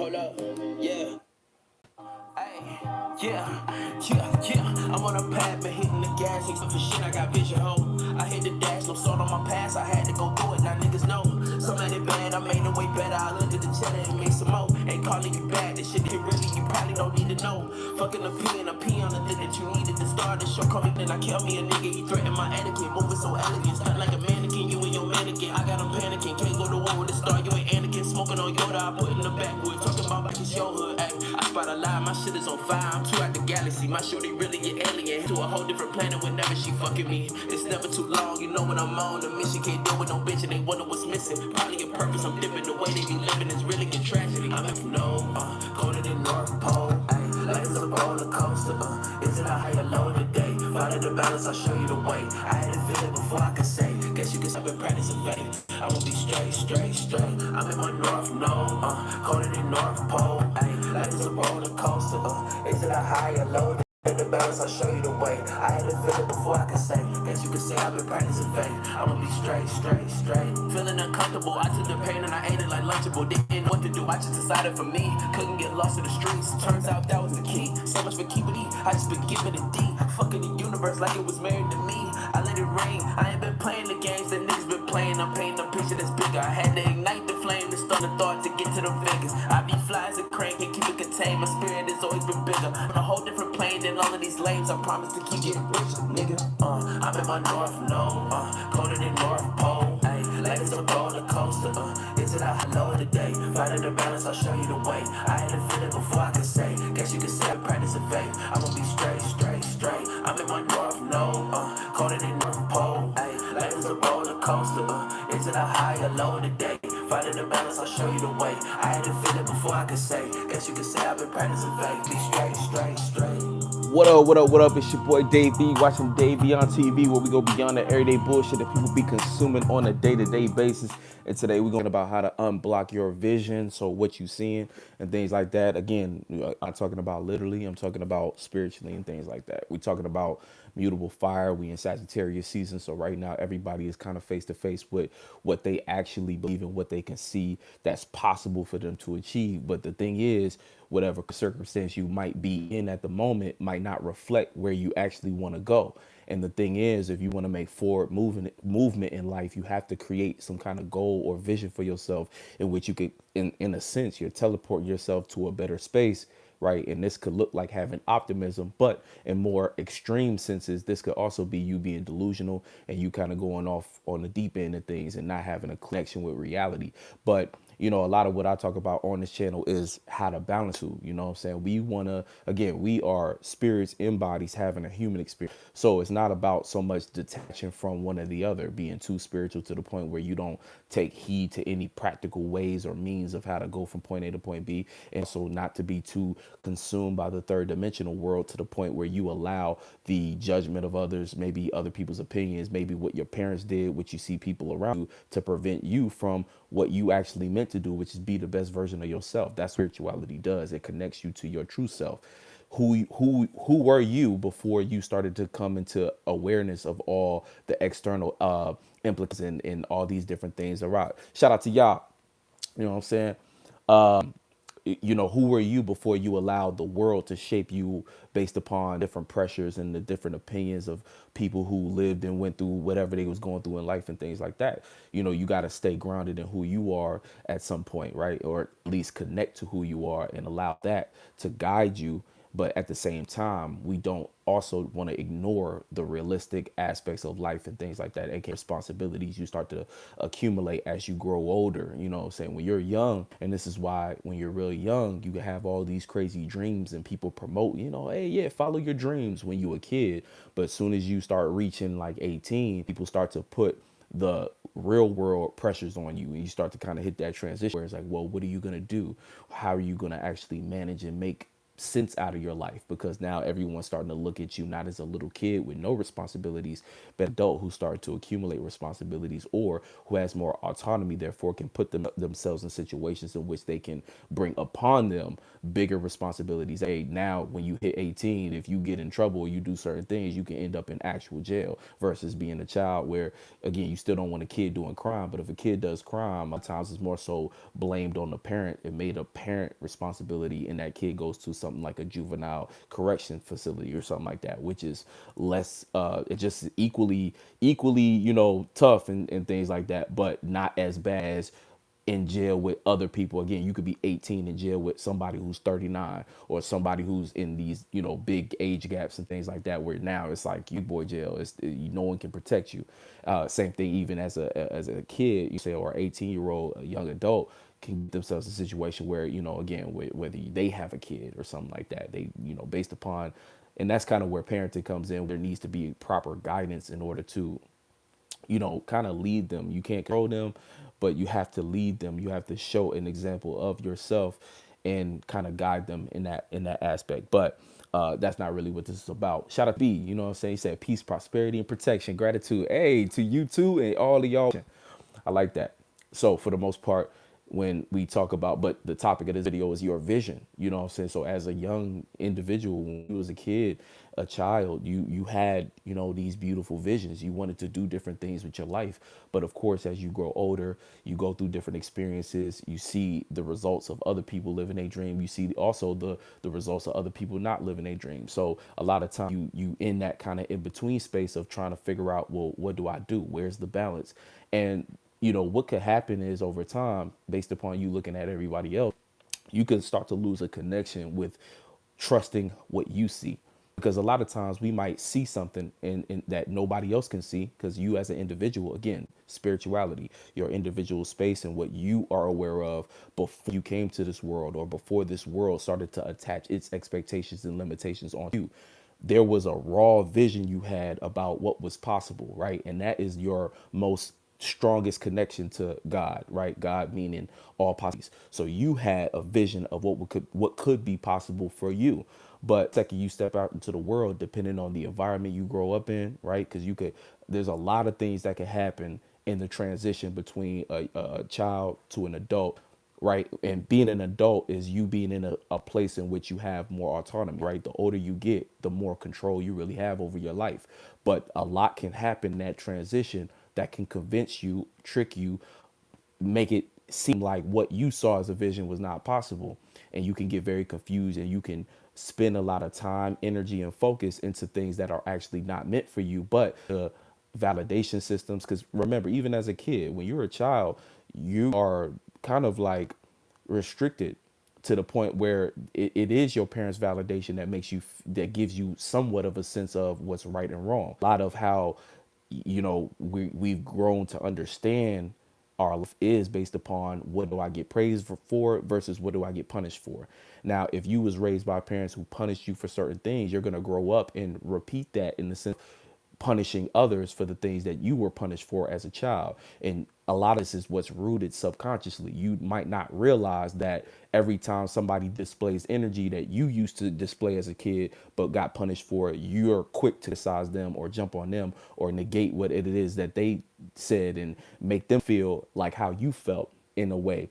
Hold up, yeah. Ay, yeah. I'm on a pad, but hitting the gas. Ain't for shit, I got vision home. I hit the dash, no salt on my pass. I had to go through it, now niggas know. Some made it bad, I made it way better. I looked at the cheddar and made some more. Ain't calling you bad, this shit hit really, you probably don't need to know. Fucking a P and a P on the thing that you needed to start the show. Call me, then I kill me a nigga. He threatened my etiquette, moving so elegant. Stuck like a mannequin, you and your mannequin. I got him panicking, can't go to war with the star. You ain't Anakin, smoking on Yoda. I put in the backwood, talking about back it's your hood. Ay, I spot a lie, my shit is on fire. I'm too out the galaxy. My shorty really an alien. To a whole different planet whenever she fucking me. It's never too long, you know when I'm on a mission. Can't deal with no bitch and they wonder what's missing. Probably a purpose, I'm dipping. The way they be living is really a tragedy. I'm in no, colder than North Pole. Ay, life is a roller coaster. Is it a high or low today? Find the balance, I'll show you the way. I had to feel it before I could say. Guess you can stop and practice and faith. I won't be straight. I'm in my North Node, colder than North Pole. Ay, life is a roller coaster. Is it a high or low? The balance, I'll show you the way. I had to feel it before I could say. Guess you could say I've been practicing faith. I'ma be straight. Feeling uncomfortable, I took the pain and I ate it like Lunchable. Didn't know what to do, I just decided for me. Couldn't get lost in the streets, turns out that was the key. So much for keeping it, I just been giving it deep. Fucking the universe like it was married to me. I let it rain, I ain't been playing the games that niggas been playing. I'm painting a picture that's bigger. I had to ignite the flame to start the thought to get to the figures. I be fly as a crane, can't keep it contained. My spirit has always been bigger. On a whole different plane than all of these lames. I promise to keep getting richer, nigga. I'm in my North Node, colder than North Pole. Ay, life is a roller coaster. Is it a high low today? Finding the balance, I'll show you the way. I had to feel it before I could say. Guess you could say I practice a faith. I'ma be straight. I'm in my North Node, colder than North Pole. Ay, life is a roller coaster. Is it a high or low today? Finding the balance, I'll show you the way. I had to feel it before I could say. Guess you could say I've been practicing faith. Be straight. What up? It's your boy Dave B. Watching Dave B on TV, where we go beyond the everyday bullshit that people be consuming on a day-to-day basis. And today we're going about how to unblock your vision, so what you seeing and things like that. Again, I'm talking about literally, I'm talking about spiritually and things like that. We're talking about mutable fire. We in Sagittarius season, so right now everybody is kind of face to face with what they actually believe and what they can see that's possible for them to achieve. But the thing is, whatever circumstance you might be in at the moment might not reflect where you actually want to go. And the thing is, if you want to make forward movement in life, you have to create some kind of goal or vision for yourself in which you could, in a sense, you're teleporting yourself to a better space, right? And this could look like having optimism, but in more extreme senses, this could also be you being delusional and you kind of going off on the deep end of things and not having a connection with reality. But a lot of what I talk about on this channel is how to balance two. You know what I'm saying? We want to, again, we are spirits in bodies having a human experience. So it's not about so much detaching from one or the other, being too spiritual to the point where you don't take heed to any practical ways or means of how to go from point A to point B. And so not to be too consumed by the third dimensional world to the point where you allow the judgment of others, maybe other people's opinions, maybe what your parents did, what you see people around you, to prevent you from what you actually meant to do, which is be the best version of yourself. That's what spirituality does. It connects you to your true self. Who were you before you started to come into awareness of all the external implications and all these different things around? Shout out to y'all. You know what I'm saying? Who were you before you allowed the world to shape you based upon different pressures and the different opinions of people who lived and went through whatever they was going through in life and things like that. You got to stay grounded in who you are at some point, right? Or at least connect to who you are and allow that to guide you. But at the same time, we don't also want to ignore the realistic aspects of life and things like that, aka responsibilities you start to accumulate as you grow older. You know what I'm saying? When you're young, and this is why when you're really young, you can have all these crazy dreams and people promote, hey, yeah, follow your dreams when you a kid. But as soon as you start reaching like 18, people start to put the real world pressures on you, and you start to kind of hit that transition where it's like, well, what are you going to do? How are you going to actually manage and make sense out of your life, because now everyone's starting to look at you not as a little kid with no responsibilities, but adult who started to accumulate responsibilities, or who has more autonomy, therefore can put themselves in situations in which they can bring upon them bigger responsibilities. Hey, now when you hit 18, if you get in trouble or you do certain things, you can end up in actual jail, versus being a child where, again, you still don't want a kid doing crime, but if a kid does crime, a lot of times it's more so blamed on the parent. It made a parent responsibility, and that kid goes to something like a juvenile correction facility or something like that, which is less it just equally, tough and things like that, but not as bad as in jail with other people. Again, you could be 18 in jail with somebody who's 39, or somebody who's in these, big age gaps and things like that, where now it's like you boy jail. No one can protect you. Same thing even as a kid, you say, or 18-year-old, a young adult can get themselves in a situation where, again, whether they have a kid or something like that, they, based upon, and that's kind of where parenting comes in. There needs to be proper guidance in order to, kind of lead them. You can't control them, but you have to lead them. You have to show an example of yourself and kind of guide them in that aspect. But that's not really what this is about. Shout out to B, you know what I'm saying? He said peace, prosperity, and protection. Gratitude. Hey, to you too, and all of y'all. I like that. So for the most part, when we talk about, but the topic of this video is your vision, you know what I'm saying? So as a young individual, when you was a kid, a child, you had, these beautiful visions. You wanted to do different things with your life. But of course, as you grow older, you go through different experiences, you see the results of other people living a dream. You see also the results of other people not living a dream. So a lot of time you in that kind of in between space of trying to figure out, well, what do I do? Where's the balance? And what could happen is, over time, based upon you looking at everybody else, you can start to lose a connection with trusting what you see. Because a lot of times we might see something in that nobody else can see, because you as an individual, again, spirituality, your individual space and what you are aware of before you came to this world, or before this world started to attach its expectations and limitations on you, there was a raw vision you had about what was possible, right? And that is your most strongest connection to God, right? God meaning all possibilities. So you had a vision of what could be possible for you. But the second you step out into the world, depending on the environment you grow up in, right? Because there's a lot of things that could happen in the transition between a child to an adult, right? And being an adult is you being in a place in which you have more autonomy, right? The older you get, the more control you really have over your life. But a lot can happen in that transition that can convince you, trick you, make it seem like what you saw as a vision was not possible. And you can get very confused, and you can spend a lot of time, energy, and focus into things that are actually not meant for you. But the validation systems, because remember, even as a kid, when you're a child, you are kind of like restricted to the point where it is your parents' validation that that gives you somewhat of a sense of what's right and wrong. A lot of how, we've grown to understand our life is based upon what do I get praised for versus what do I get punished for. Now, if you was raised by parents who punished you for certain things, you're going to grow up and repeat that, in the sense punishing others for the things that you were punished for as a child. And a lot of this is what's rooted subconsciously. You might not realize that every time somebody displays energy that you used to display as a kid but got punished for it, you're quick to criticize them or jump on them or negate what it is that they said and make them feel like how you felt in a way.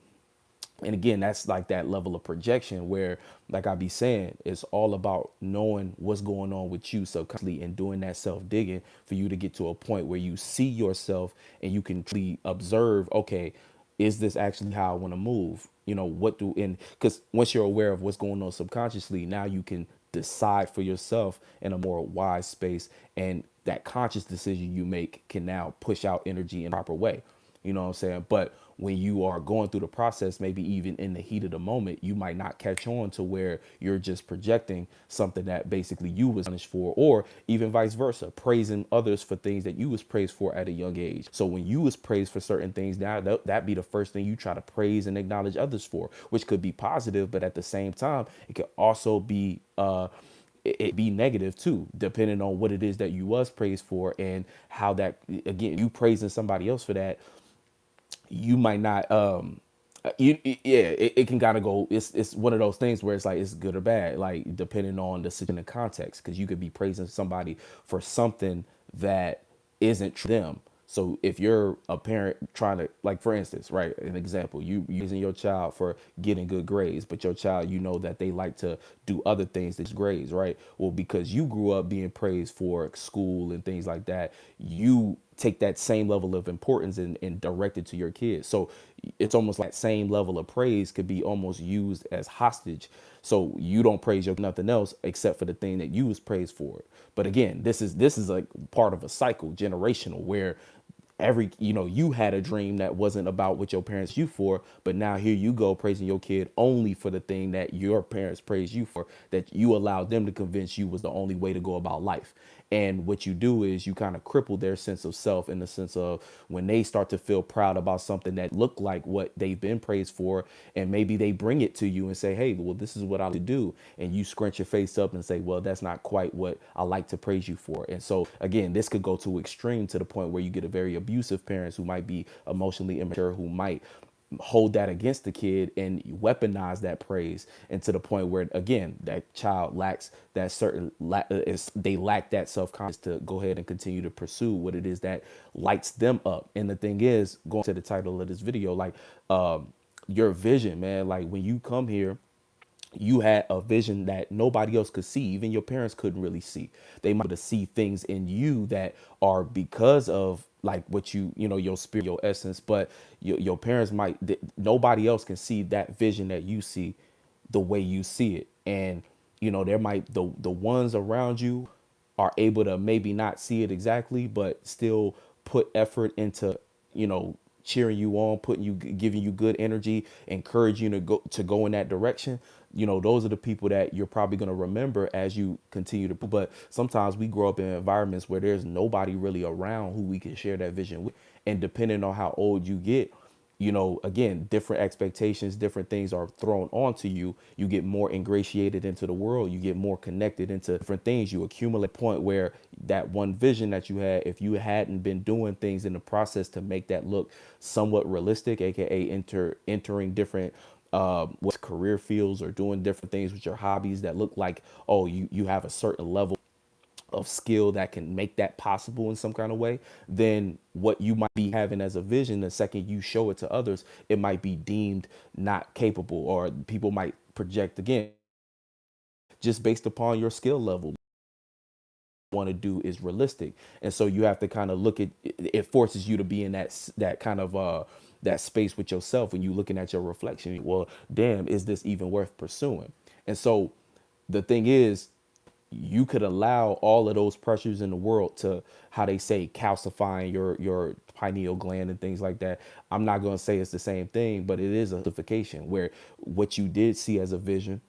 And again, that's like that level of projection where, like I be saying, it's all about knowing what's going on with you subconsciously and doing that self digging for you to get to a point where you see yourself and you can truly observe, okay, is this actually how I want to move? And because once you're aware of what's going on subconsciously, now you can decide for yourself in a more wise space. And that conscious decision you make can now push out energy in a proper way. You know what I'm saying? But when you are going through the process, maybe even in the heat of the moment, you might not catch on to where you're just projecting something that basically you was punished for, or even vice versa, praising others for things that you was praised for at a young age. So when you was praised for certain things, now that be the first thing you try to praise and acknowledge others for, which could be positive, but at the same time, it could also be it be negative too, depending on what it is that you was praised for, and how that, again, you praising somebody else for that, you might not yeah, it can kind of go. It's one of those things where it's like it's good or bad, like depending on the situation and context, because you could be praising somebody for something that isn't them. So if you're a parent trying to, like, for instance, right, an example, you using your child for getting good grades, but your child, you know that they like to do other things that's grades, right? Well, because you grew up being praised for school and things like that, you take that same level of importance and direct it to your kids. So it's almost like that same level of praise could be almost used as hostage. So you don't praise your nothing else except for the thing that you was praised for. But again, this is like part of a cycle, generational, where every, you had a dream that wasn't about what your parents you for, but now here you go praising your kid only for the thing that your parents praised you for, that you allowed them to convince you was the only way to go about life. And what you do is you kind of cripple their sense of self, in the sense of when they start to feel proud about something that looked like what they've been praised for, and maybe they bring it to you and say, hey, well, this is what I like to do, and you scrunch your face up and say, well, that's not quite what I like to praise you for. And so again, this could go to extreme, to the point where you get a very abusive parents who might be emotionally immature, who might hold that against the kid and weaponize that praise, and to the point where again that child lacks that they lack that self-confidence to go ahead and continue to pursue what it is that lights them up. And the thing is, going to the title of this video, like, your vision, man, like when you come here, you had a vision that nobody else could see. Even your parents couldn't really see. They might be able to see things in you that are because of like what your spirit, your essence, but your parents nobody else can see that vision that you see the way you see it. And there might, the ones around you are able to maybe not see it exactly, but still put effort into, cheering you on, giving you good energy, encouraging you to go in that direction. Those are the people that you're probably going to remember as you continue to. But sometimes we grow up in environments where there's nobody really around who we can share that vision with. And depending on how old you get, again, different expectations, different things are thrown onto you. You get more ingratiated into the world. You get more connected into different things. You accumulate a point where that one vision that you had, if you hadn't been doing things in the process to make that look somewhat realistic, aka entering different what career fields, or doing different things with your hobbies that look like, oh, you have a certain level of skill that can make that possible in some kind of way, then what you might be having as a vision, the second you show it to others, it might be deemed not capable, or people might project again just based upon your skill level. Want to do is realistic. And so you have to kind of look at it, forces you to be in that kind of that space with yourself when you looking at your reflection. Well, damn, is this even worth pursuing? And so the thing is, you could allow all of those pressures in the world to, how they say, calcifying your pineal gland and things like that. I'm not going to say it's the same thing, but it is a justification where what you did see as a vision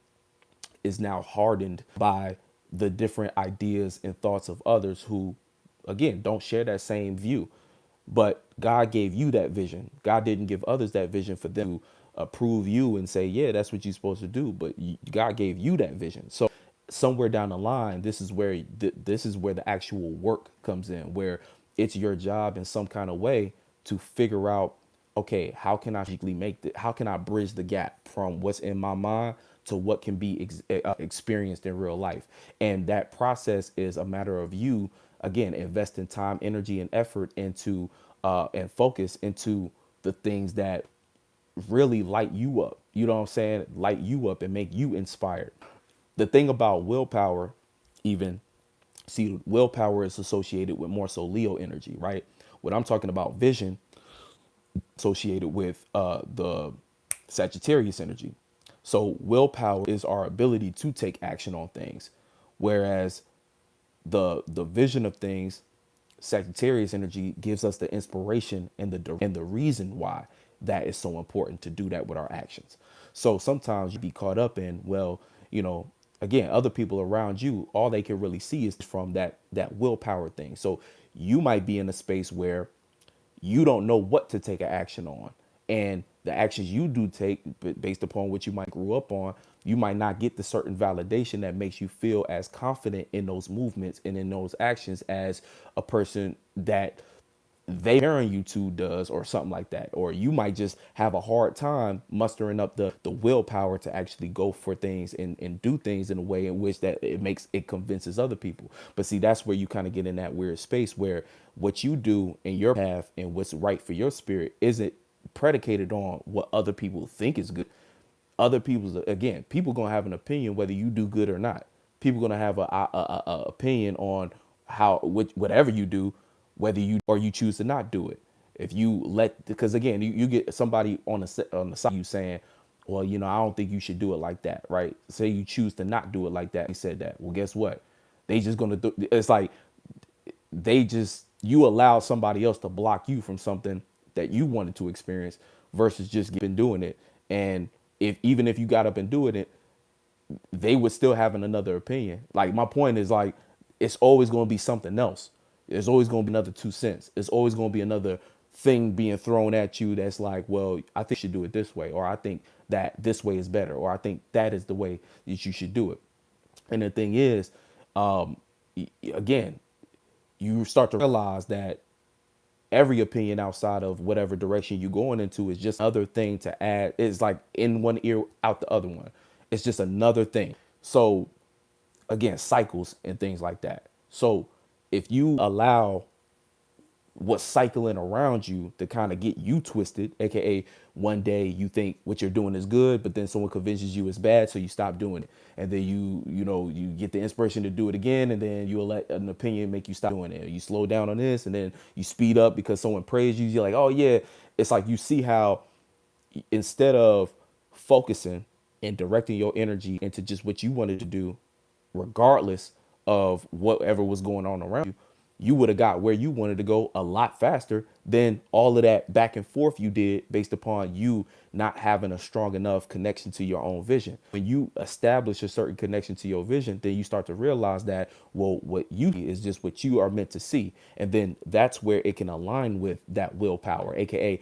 is now hardened by the different ideas and thoughts of others who, again, don't share that same view. But God gave you that vision. God didn't give others that vision for them to approve you and say, yeah, that's what you're supposed to do. But God gave you that vision. So somewhere down the line, this is where the actual work comes in, where it's your job in some kind of way to figure out, okay, how can I strategically how can I bridge the gap from what's in my mind to what can be experienced in real life. And that process is a matter of you, again, investing time, energy, and effort into and focus into the things that really light you up. You know what I'm saying? Light you up and make you inspired. The thing about willpower, even, see, willpower is associated with more so Leo energy, right? What I'm talking about, vision, associated with the Sagittarius energy. So willpower is our ability to take action on things, whereas the vision of things, Sagittarius energy, gives us the inspiration and the reason why that is so important to do that with our actions. So sometimes you be caught up in, well, again, other people around you, all they can really see is from that willpower thing. So you might be in a space where you don't know what to take an action on, and the actions you do take, based upon what you might grew up on, you might not get the certain validation that makes you feel as confident in those movements and in those actions as a person that they comparing you to does or something like that. Or you might just have a hard time mustering up the willpower to actually go for things and do things in a way in which that it convinces other people. But see, that's where you kind of get in that weird space where what you do in your path and what's right for your spirit isn't predicated on what other people think is good. Other people's, again, people gonna have an opinion whether you do good or not. People gonna have a opinion on whatever you do, whether you or you choose to not do it. If you let, because again, you get somebody on the side of you saying, well, I don't think you should do it like that, right? Say you choose to not do it like that. He said that. Well, guess what? They just gonna do. It's like you allow somebody else to block you from something that you wanted to experience versus just been doing it. And if even if you got up and doing it, they would still having another opinion. Like my point is like it's always going to be something else. There's always going to be another 2 cents. It's always going to be another thing being thrown at you that's like, well, I think you should do it this way, or I think that this way is better, or I think that is the way that you should do it. And the thing is, again, you start to realize that every opinion outside of whatever direction you're going into is just another thing to add. It's like in one ear, out the other one. It's just another thing. So again, cycles and things like that. So if you allow what's cycling around you to kind of get you twisted, aka one day you think what you're doing is good, but then someone convinces you it's bad, so you stop doing it, and then you get the inspiration to do it again, and then you'll let an opinion make you stop doing it. You slow down on this, and then you speed up because someone praised you. You're like, oh yeah. It's like you see how instead of focusing and directing your energy into just what you wanted to do, regardless of whatever was going on around you, you would have got where you wanted to go a lot faster than all of that back and forth you did based upon you not having a strong enough connection to your own vision. When you establish a certain connection to your vision, then you start to realize that, well, what you see is just what you are meant to see. And then that's where it can align with that willpower, aka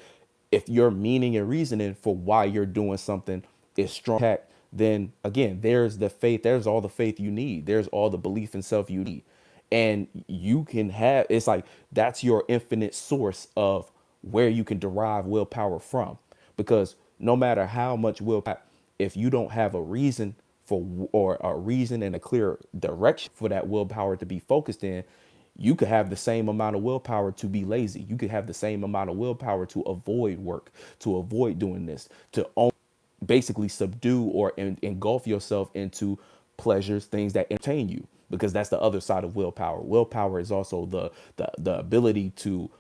if your meaning and reasoning for why you're doing something is strong, then again, there's the faith, there's all the faith you need, there's all the belief in self you need. And you can have, it's like that's your infinite source of where you can derive willpower from. Because no matter how much willpower, if you don't have a reason or a reason and a clear direction for that willpower to be focused in, you could have the same amount of willpower to be lazy. You could have the same amount of willpower to avoid work, to avoid doing this, to basically subdue or engulf yourself into pleasures, things that entertain you, because that's the other side of willpower. Willpower is also the ability to,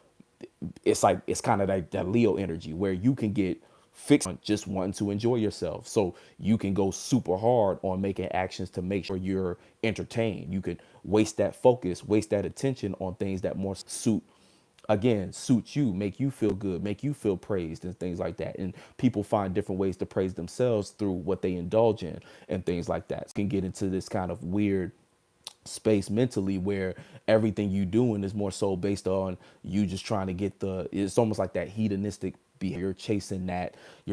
it's like it's kind of like that Leo energy where you can get fixed on just wanting to enjoy yourself. So you can go super hard on making actions to make sure you're entertained. You could waste that focus, waste that attention on things that more suit you, make you feel good, make you feel praised and things like that. And people find different ways to praise themselves through what they indulge in and things like that. So you can get into this kind of weird space mentally where everything you doing is more so based on you just trying to get it's almost like that hedonistic behavior, you're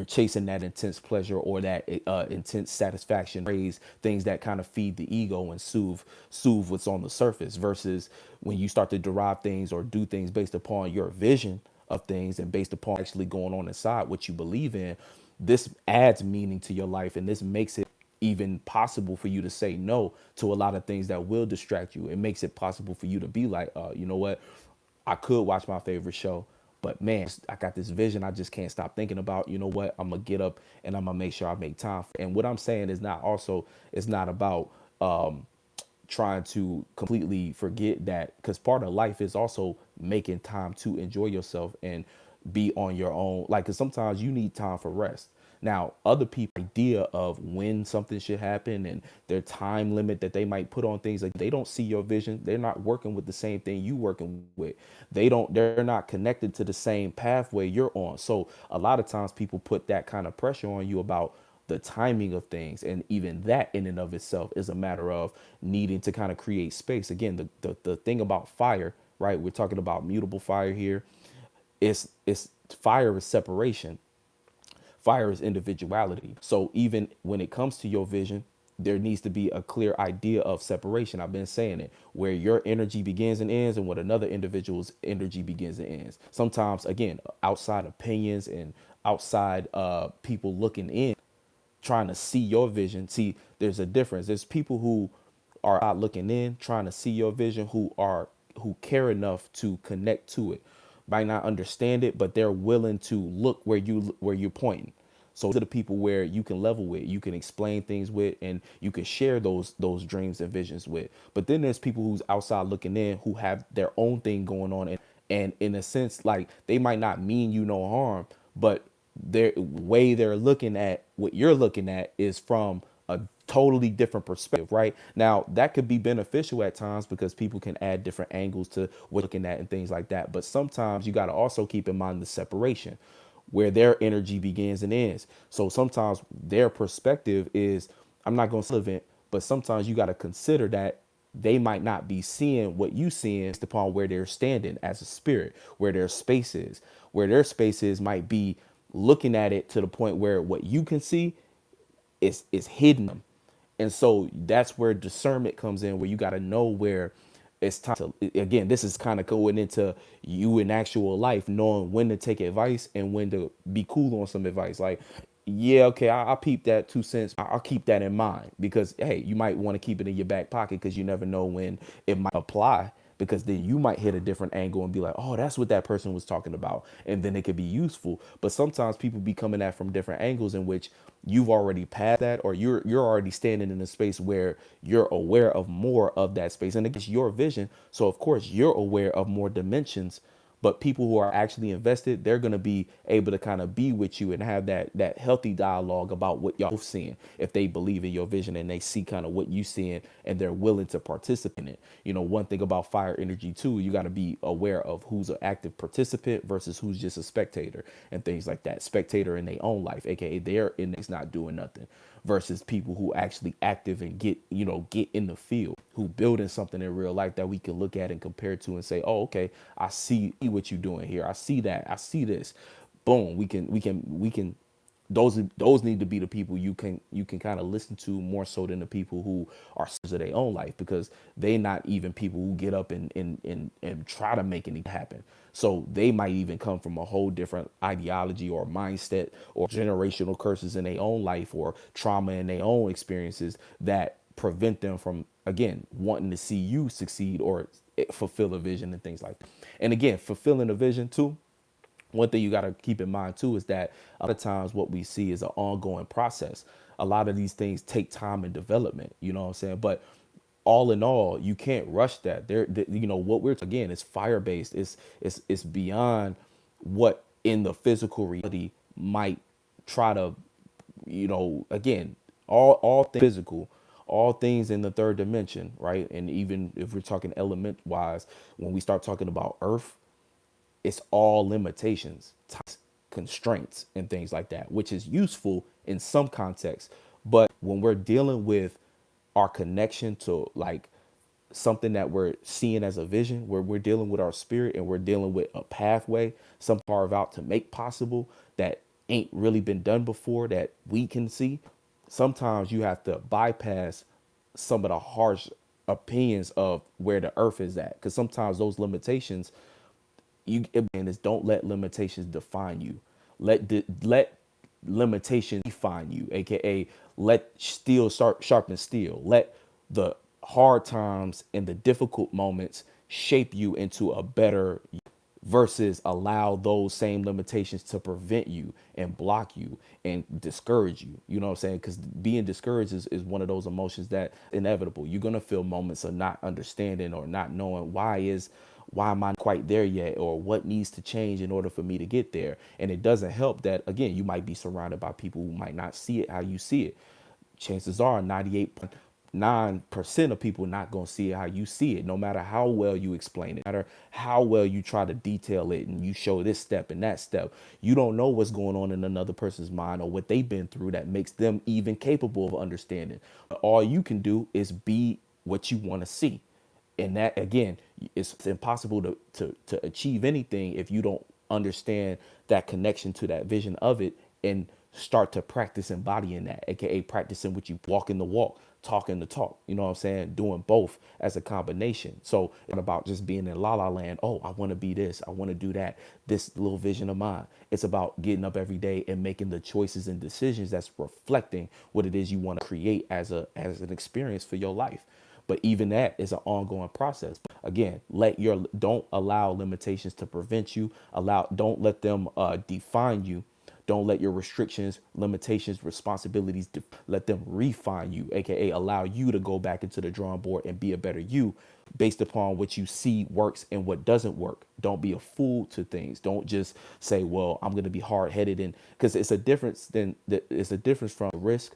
chasing that intense pleasure or that intense satisfaction, praise, things that kind of feed the ego and soothe what's on the surface, versus when you start to derive things or do things based upon your vision of things and based upon actually going on inside what you believe in. This adds meaning to your life, and this makes it even possible for you to say no to a lot of things that will distract you. It makes it possible for you to be like, you know what? I could watch my favorite show, but man, I got this vision I just can't stop thinking about. You know what? I'm gonna get up and I'm gonna make sure I make time. And what I'm saying is it's not about trying to completely forget that, because part of life is also making time to enjoy yourself and be on your own. Like, because sometimes you need time for rest. Now, other people idea of when something should happen and their time limit that they might put on things, like they don't see your vision. They're not working with the same thing you working with. They're not connected to the same pathway you're on. So a lot of times people put that kind of pressure on you about the timing of things, and even that in and of itself is a matter of needing to kind of create space. Again, the thing about fire, right? We're talking about mutable fire here. It's fire is separation, fire is individuality. So even when it comes to your vision, there needs to be a clear idea of separation. I've been saying it, where your energy begins and ends and what another individual's energy begins and ends. Sometimes, again, outside opinions and outside people looking in, trying to see your vision. See, there's a difference. There's people who are out looking in, trying to see your vision, who care enough to connect to it. Might not understand it, but they're willing to look where you're pointing. So to the people where you can level with, you can explain things with, and you can share those dreams and visions with. But then there's people who's outside looking in who have their own thing going on, and in a sense, like they might not mean you no harm, but their way they're looking at what you're looking at is from a totally different perspective. Right now, that could be beneficial at times because people can add different angles to what you're looking at and things like that. But sometimes you got to also keep in mind the separation where their energy begins and ends. So sometimes their perspective is, I'm not going to relevant, but sometimes you got to consider that they might not be seeing what you seeing based upon where they're standing as a spirit, where their space is might be looking at it to the point where what you can see is hidden. And so that's where discernment comes in, where you got to know where it's time to, again, this is kind of going into you in actual life, knowing when to take advice and when to be cool on some advice. Like, yeah, okay, I'll peep that 2 cents. I'll keep that in mind because, hey, you might want to keep it in your back pocket because you never know when it might apply, because then you might hit a different angle and be like, oh, that's what that person was talking about. And then it could be useful. But sometimes people be coming at from different angles in which you've already passed that, or you're already standing in a space where you're aware of more of that space. And it's your vision. So of course you're aware of more dimensions. But people who are actually invested, they're going to be able to kind of be with you and have that healthy dialogue about what y'all both seeing. If they believe in your vision and they see kind of what you seeing and they're willing to participate in it. You know, one thing about fire energy too, you got to be aware of who's an active participant versus who's just a spectator and things like that. Spectator in their own life, aka they're in it's not doing nothing, versus people who actually active and get in the field, who building something in real life that we can look at and compare to and say, oh, okay, I see what you're doing here. I see that. I see this. Boom. We can those need to be the people you can kind of listen to more so than the people who are of their own life, because they not even people who get up and try to make anything happen. So they might even come from a whole different ideology or mindset or generational curses in their own life or trauma in their own experiences that prevent them from, again, wanting to see you succeed or fulfill a vision and things like that. And again, fulfilling a vision too, one thing you got to keep in mind too is that a lot of times what we see is an ongoing process. A lot of these things take time and development, you know what I'm saying? But all in all, you can't rush that. What we're again, it's fire based. It's beyond what in the physical reality might try to, again, all things physical, all things in the third dimension, right? And even if we're talking element wise, when we start talking about Earth, it's all limitations, constraints, and things like that, which is useful in some contexts. But when we're dealing with our connection to like something that we're seeing as a vision, where we're dealing with our spirit and we're dealing with a pathway, some carve out to make possible that ain't really been done before that we can see, sometimes you have to bypass some of the harsh opinions of where the earth is at, because sometimes those limitations, and is don't let limitations define you. Let limitations define you, aka let steel sharpen steel. Let the hard times and the difficult moments shape you into a better you, versus allow those same limitations to prevent you and block you and discourage you. You know what I'm saying? Because being discouraged is one of those emotions that inevitable. You're gonna feel moments of not understanding or not knowing why am I not quite there yet, or what needs to change in order for me to get there. And it doesn't help that, again, you might be surrounded by people who might not see it how you see it. Chances are 98.9% of people not going to see it how you see it, no matter how well you explain it, no matter how well you try to detail it and you show this step and that step. You don't know what's going on in another person's mind or what they've been through that makes them even capable of understanding. All you can do is be what you want to see. And that, again, it's impossible to achieve anything if you don't understand that connection to that vision of it and start to practice embodying that, aka practicing what you walking the walk, talking the talk. You know what I'm saying? Doing both as a combination. So it's not about just being in la la land. Oh, I want to be this. I want to do that. This little vision of mine. It's about getting up every day and making the choices and decisions that's reflecting what it is you want to create as an experience for your life. But even that is an ongoing process. Again, don't allow limitations to prevent you. Don't let them define you. Don't let your restrictions, limitations, responsibilities let them refine you, aka allow you to go back into the drawing board and be a better you based upon what you see works and what doesn't work. Don't be a fool to things. Don't just say, "Well, I'm going to be hard-headed," and because it's a difference from risk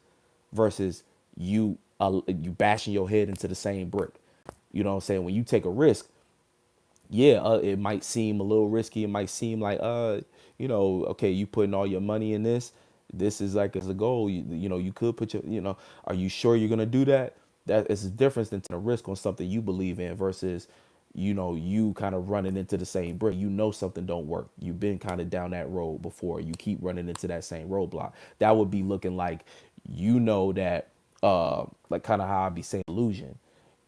versus you bashing your head into the same brick. You know what I'm saying? When you take a risk, yeah, it might seem a little risky. It might seem like, okay, you putting all your money in this. This is like as a goal. You could put are you sure you're gonna do that? That is a difference than taking a risk on something you believe in versus, you kind of running into the same brick. You know something don't work. You've been kind of down that road before. You keep running into that same roadblock. That would be looking like, that, like kind of how I be saying illusion.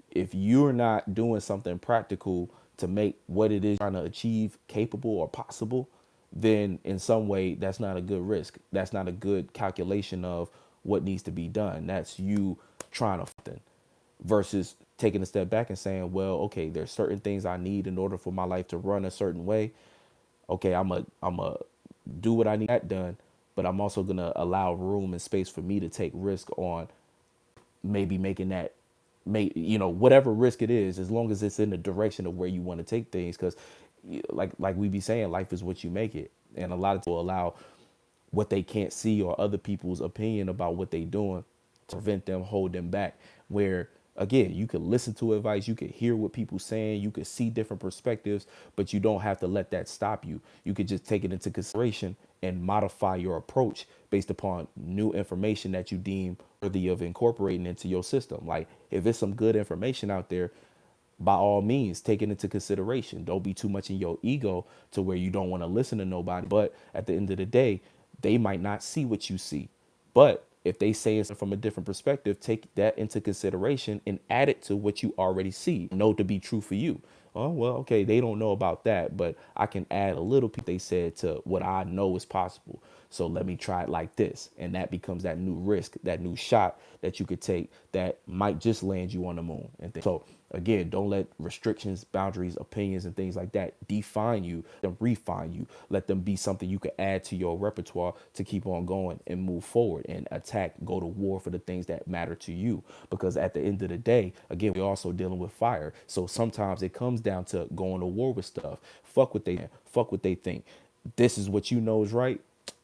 If you're not doing something practical to make what it is trying to achieve capable or possible, then in some way that's not a good risk. That's not a good calculation of what needs to be done. That's you trying to versus taking a step back and saying, well, okay, there's certain things I need in order for my life to run a certain way. Okay, I'm a do what I need that done, but I'm also gonna allow room and space for me to take risk on maybe making that whatever risk it is, as long as it's in the direction of where you want to take things. Because like we be saying, life is what you make it, and a lot of people allow what they can't see or other people's opinion about what they doing to prevent them, hold them back. Where again, you could listen to advice, you could hear what people saying, you could see different perspectives, but you don't have to let that stop you. You could just take it into consideration and modify your approach based upon new information that you deem worthy of incorporating into your system. Like if it's some good information out there, by all means, take it into consideration. Don't be too much in your ego to where you don't want to listen to nobody. But at the end of the day, they might not see what you see. But if they say it from a different perspective, take that into consideration and add it to what you already see. Know to be true for you. Oh, well, okay, they don't know about that, but I can add a little piece they said to what I know is possible. So let me try it like this. And that becomes that new risk, that new shot that you could take that might just land you on the moon and things. So again, don't let restrictions, boundaries, opinions, and things like that define you, then refine you. Let them be something you can add to your repertoire to keep on going and move forward and attack, go to war for the things that matter to you. Because at the end of the day, again, we're also dealing with fire. So sometimes it comes down to going to war with stuff. Fuck what they think. This is what you know is right.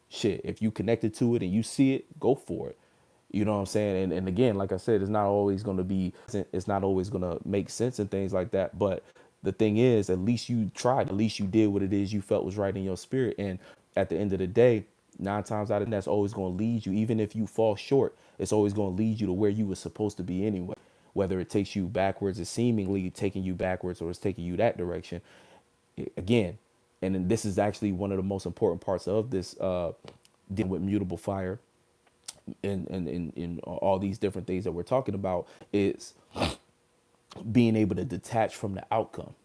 Shit, if you connected to it and you see it, go for it. You know what I'm saying? And again, like I said, it's not always going to make sense and things like that. But the thing is, at least you tried, at least you did what it is you felt was right in your spirit. And at the end of the day, 9 times out of 10, that's always going to lead you. Even if you fall short, it's always going to lead you to where you were supposed to be anyway. Whether it takes you backwards, it's seemingly taking you backwards, or it's taking you that direction. Again, and then this is actually one of the most important parts of this dealing with mutable fire and all these different things that we're talking about is being able to detach from the outcome,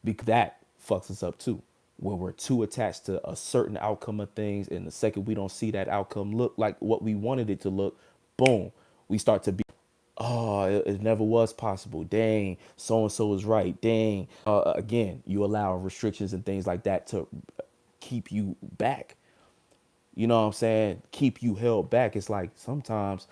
because that fucks us up too. When we're too attached to a certain outcome of things, and the second we don't see that outcome look like what we wanted it to look, boom, we start to be, oh, it never was possible. Dang, so and so is right. Dang. Again, you allow restrictions and things like that to keep you back. You know what I'm saying? Keep you held back. It's like sometimes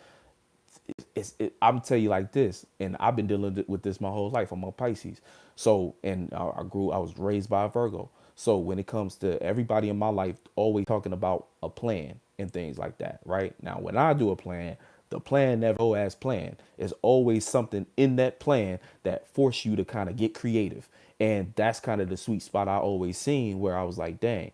I'm tell you like this, and I've been dealing with this my whole life. I'm a Pisces, so and I was raised by a Virgo. So when it comes to everybody in my life, always talking about a plan and things like that, right? Now, when I do a plan, the plan never go as planned. There's always something in that plan that force you to kind of get creative, and that's kind of the sweet spot I always seen where I was like, dang.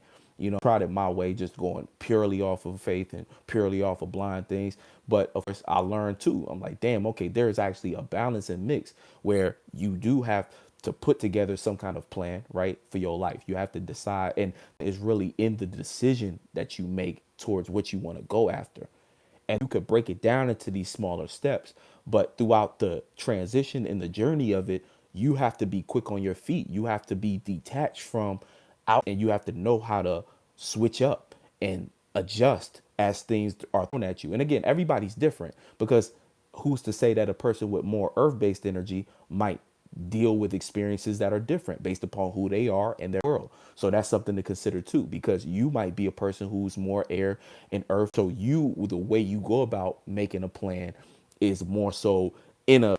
Tried it my way, just going purely off of faith and purely off of blind things. But of course, I learned too. I'm like, damn, okay, there's actually a balance and mix where you do have to put together some kind of plan, right, for your life. You have to decide, and it's really in the decision that you make towards what you want to go after. And you could break it down into these smaller steps, but throughout the transition and the journey of it, you have to be quick on your feet. You have to be detached from out, and you have to know how to switch up and adjust as things are thrown at you. And again, everybody's different, because who's to say that a person with more earth-based energy might deal with experiences that are different based upon who they are and their world. So that's something to consider too, because you might be a person who's more air and earth. So you, the way you go about making a plan is more so in a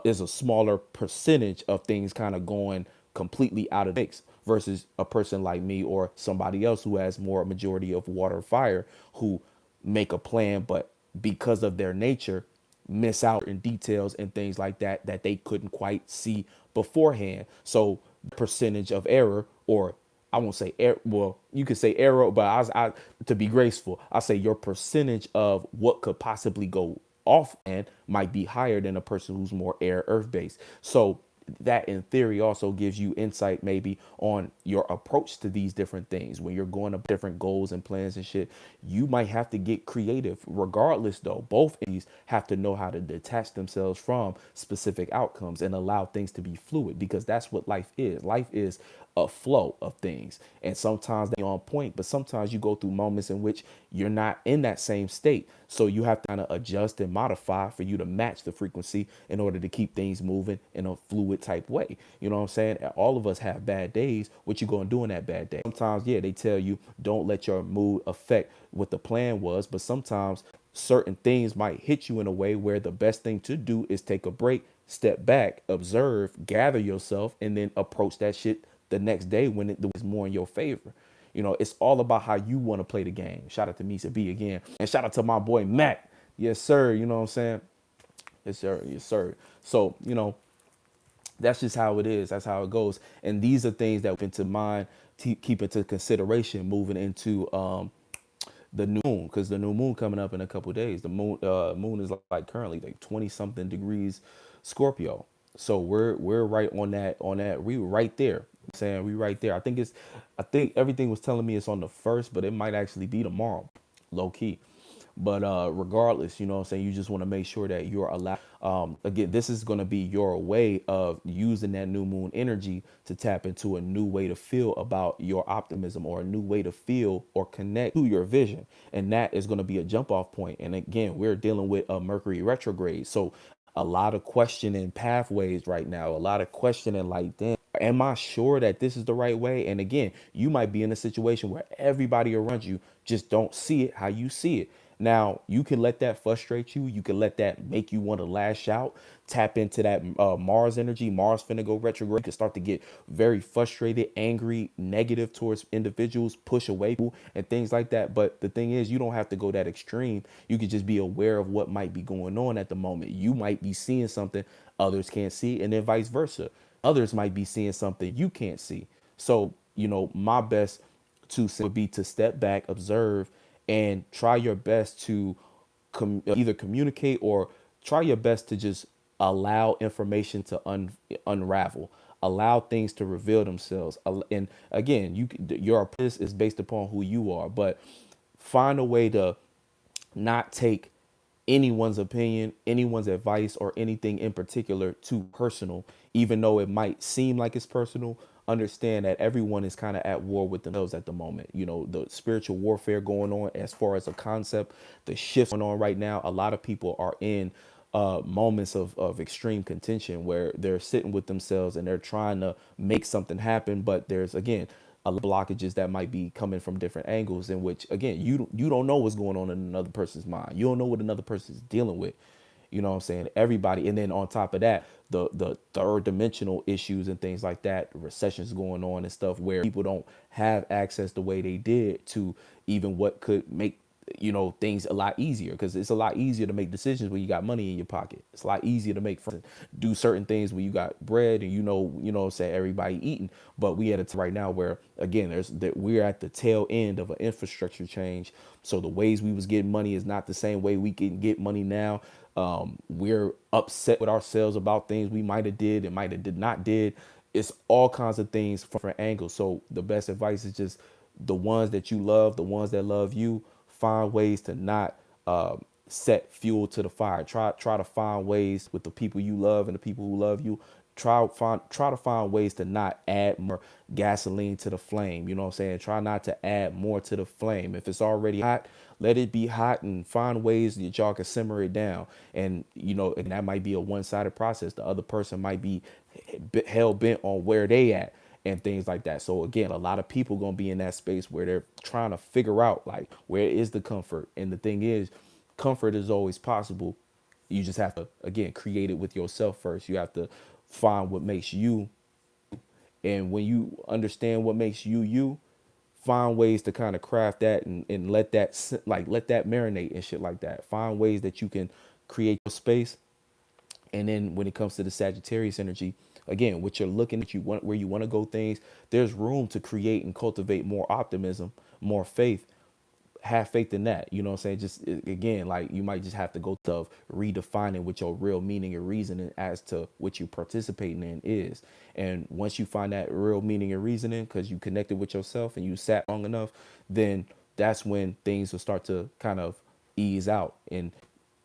is a smaller percentage of things kind of going completely out of the mix versus a person like me or somebody else who has more majority of water fire, who make a plan, but because of their nature miss out in details and things like that that they couldn't quite see beforehand. So percentage of error, or I won't say error, well, you could say error, but to be graceful, I say your percentage of what could possibly go off and might be higher than a person who's more air earth based. So that in theory also gives you insight maybe on your approach to these different things. When you're going up different goals and plans and shit, you might have to get creative. Regardless though, both of these have to know how to detach themselves from specific outcomes and allow things to be fluid, because that's what life is. Life is a flow of things, and sometimes they on point, but sometimes you go through moments in which you're not in that same state, so you have to kind of adjust and modify for you to match the frequency in order to keep things moving in a fluid type way. You know what I'm saying? All of us have bad days. What you gonna do in that bad day? Sometimes, yeah, they tell you don't let your mood affect what the plan was, but sometimes certain things might hit you in a way where the best thing to do is take a break, step back, observe, gather yourself, and then approach that shit the next day when it was more in your favor. You know, it's all about how you want to play the game. Shout out to Misa B again. And shout out to my boy Mac. Yes, sir. You know what I'm saying? Yes, sir. Yes, sir. So, that's just how it is. That's how it goes. And these are things that into mind, keep into consideration moving into the new moon, because the new moon coming up in a couple of days. The moon is like currently like 20 something degrees Scorpio. So we're right on that. We were right there. I'm saying we right there. I think everything was telling me it's on the first, but it might actually be tomorrow, low key. But regardless, you know what I'm saying, you just want to make sure that you're allowed. Again, this is going to be your way of using that new moon energy to tap into a new way to feel about your optimism, or a new way to feel or connect to your vision. And that is going to be a jump off point. And again, we're dealing with a Mercury retrograde. So a lot of questioning pathways right now, a lot of questioning like, damn, am I sure that this is the right way? And again, you might be in a situation where everybody around you just don't see it how you see it. Now, you can let that frustrate you. You can let that make you want to lash out, tap into that Mars energy. Mars finna go retrograde. You can start to get very frustrated, angry, negative towards individuals, push away people, and things like that. But the thing is, you don't have to go that extreme. You could just be aware of what might be going on at the moment. You might be seeing something others can't see, and then vice versa. Others might be seeing something you can't see. So, my best would be to step back, observe, and try your best to either communicate, or try your best to just allow information to unravel, allow things to reveal themselves. And again, your purpose is based upon who you are, but find a way to not take anyone's opinion, anyone's advice, or anything in particular too personal, even though it might seem like it's personal. Understand that everyone is kind of at war with themselves at the moment. The spiritual warfare going on as far as a concept, the shift going on right now. A lot of people are in moments of extreme contention where they're sitting with themselves and they're trying to make something happen. But there's, again, a lot of blockages that might be coming from different angles, in which, again, you don't know what's going on in another person's mind. You don't know what another person's dealing with. You know what I'm saying? Everybody. And then on top of that, the third dimensional issues and things like that, recessions going on and stuff, where people don't have access the way they did to even what could make things a lot easier, because it's a lot easier to make decisions when you got money in your pocket. It's a lot easier to make friends, do certain things when you got bread and say everybody eating. But we at a time right now where, again, there's that we're at the tail end of an infrastructure change. So the ways we was getting money is not the same way we can get money now. We're upset with ourselves about things we might have did and might have did not did. It's all kinds of things from different angles. So the best advice is just the ones that you love, the ones that love you, find ways to not set fuel to the fire. Try to find ways with the people you love and the people who love you. Try to find ways to not add more gasoline to the flame. You know what I'm saying? Try not to add more to the flame. If it's already hot, let it be hot, and find ways that y'all can simmer it down. And that might be a one-sided process. The other person might be hell bent on where they at and things like that. So again, a lot of people gonna be in that space where they're trying to figure out, like, where is the comfort. And the thing is, comfort is always possible. You just have to, again, create it with yourself first. You have to find what makes you, and when you understand what makes you you, find ways to kind of craft that, and let that let that marinate and shit like that. Find ways that you can create your space. And then when it comes to the Sagittarius energy, again, what you're looking at, you want where you want to go things, there's room to create and cultivate more optimism, more faith. Have faith in that. You know what I'm saying? Just again, like, you might just have to go to redefining what your real meaning and reasoning as to what you participating in is. And once you find that real meaning and reasoning, because you connected with yourself and you sat long enough, then that's when things will start to kind of ease out and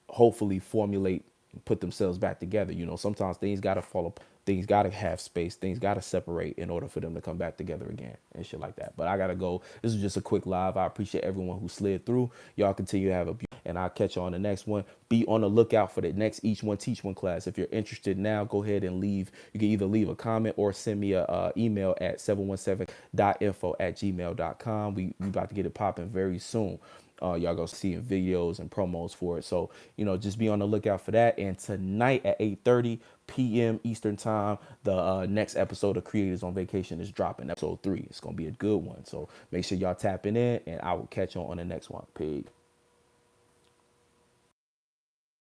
hopefully formulate and put themselves back together. Sometimes things gotta fall apart. Things gotta have space. Things gotta separate in order for them to come back together again and shit like that. But I gotta go. This is just a quick live. I appreciate everyone who slid through. Y'all continue to have a and I'll catch you on the next one. Be on the lookout for the next Each One Teach One class. If you're interested now, go ahead and leave. You can either leave a comment or send me a email at 717.info@gmail.com. We about to get it popping very soon. Y'all gonna see videos and promos for it. So, just be on the lookout for that. And tonight at 8:30 p.m. Eastern time, the next episode of Creators on Vacation is dropping, episode 3. It's gonna be a good one. So make sure y'all tapping in, and I will catch you on the next one. Pig.